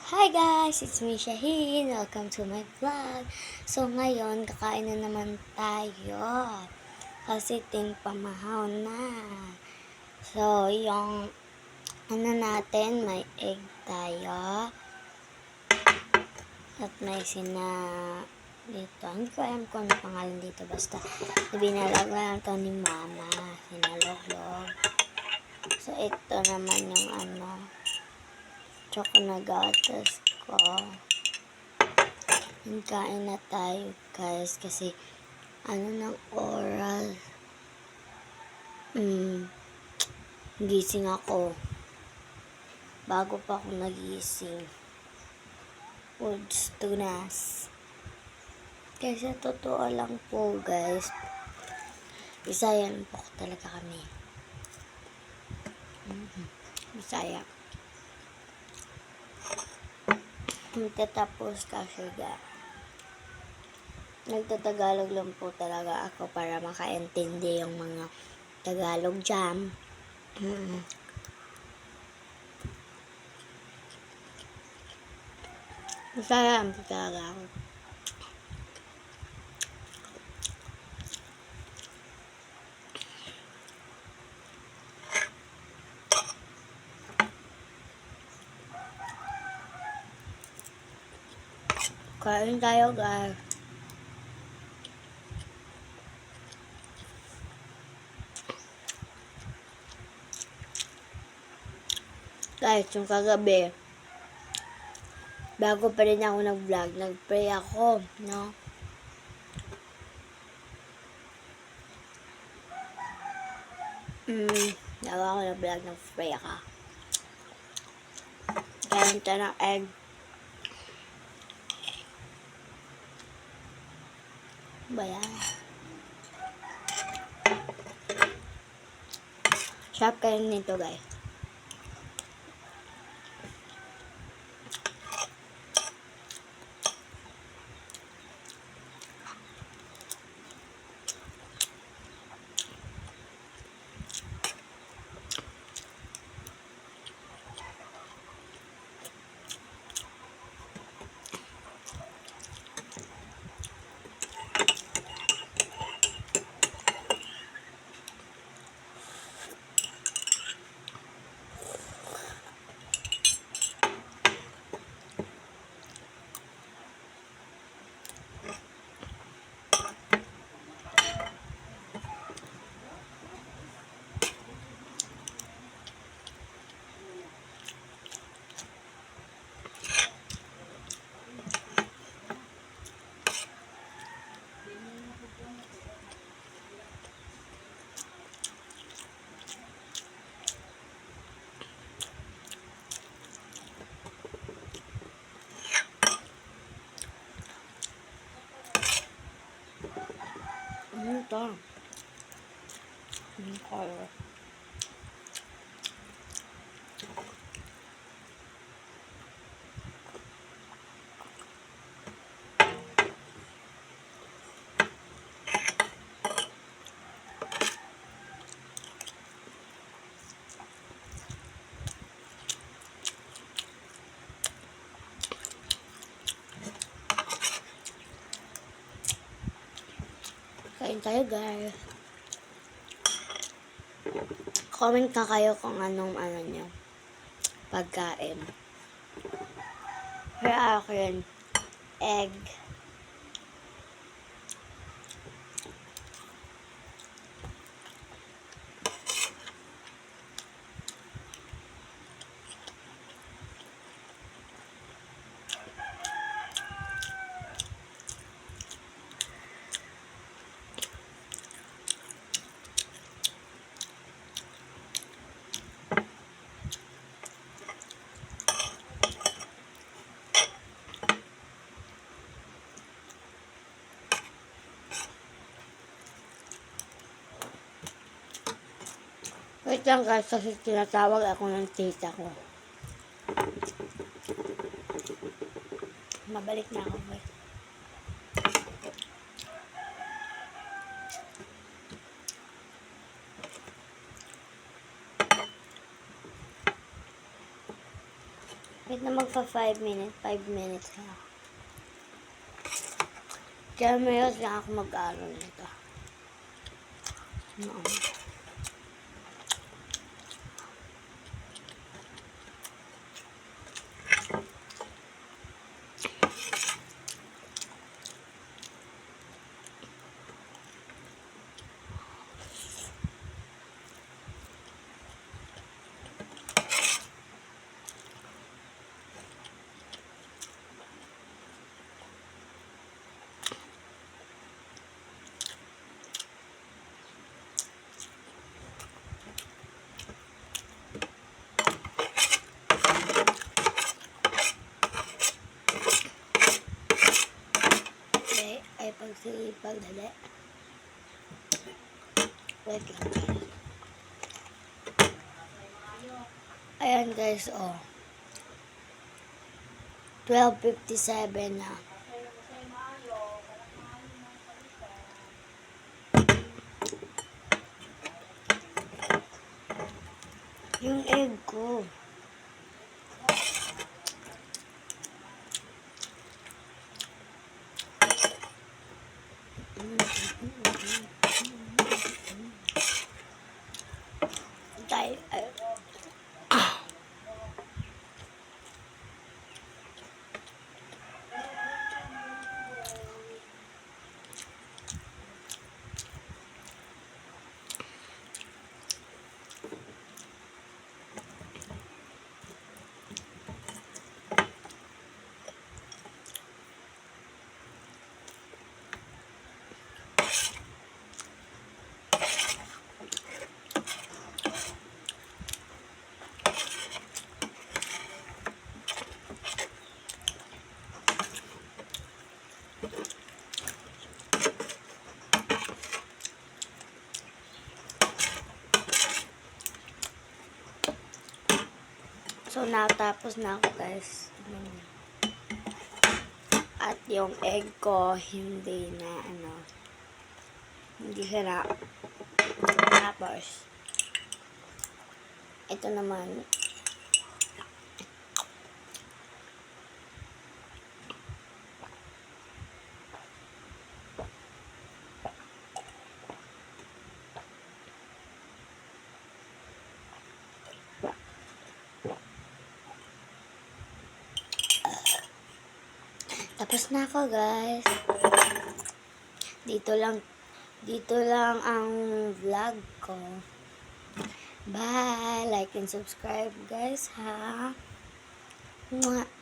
Hi guys! It's me, Shaheen. Welcome to my vlog. So ngayon, kakain na naman tayo. Kasi pamahaw na. So, yung ano natin, may egg tayo. At may dito. Hindi ko alam kung ano pangalan dito. Basta, binalag na lang to ni Mama. Sinaloglog. So, ito naman yung choco na gatas ko. Kain na tayo guys kasi ng oral. Gising ako. Bago pa ako nagising. Foods tunas. Kasi totoo lang po guys. Bisayan po talaga kami. Bisaya. Magtatapos kasi nagtatagalog lang po talaga ako para makaintindi yung mga Tagalog jam. Masaya po talaga ako. Kain tayo guys. Guys, yung kagabi, bago pa rin ako nag-vlog, nag-pray ako, no? Bago ako nag-vlog, nag-pray ako. Kain tayo ng egg. Ba yan? Sarap kayo nito guys. Ano ito? Color. Kain tayo guys. Comment na kayo kung anong nyo pagkain. Kaya akin, egg. Wait lang guys, kasi tinatawag ako ng tita ko. Mabalik na ako guys. Wait na pa 5 minutes. 5 minutes ha. Kaya mayroon lang ako mag-aaral nito. No. Ay pagsipag dali. Wait lang guys. Ayan guys, oh. 12:57 na. Yung egg ko. So, natapos na ako guys. At yung egg ko, hindi na, hindi siya na. Tapos, ito naman, tapos na ako guys. Dito lang ang vlog ko. Bye! Like and subscribe guys ha. Mwah.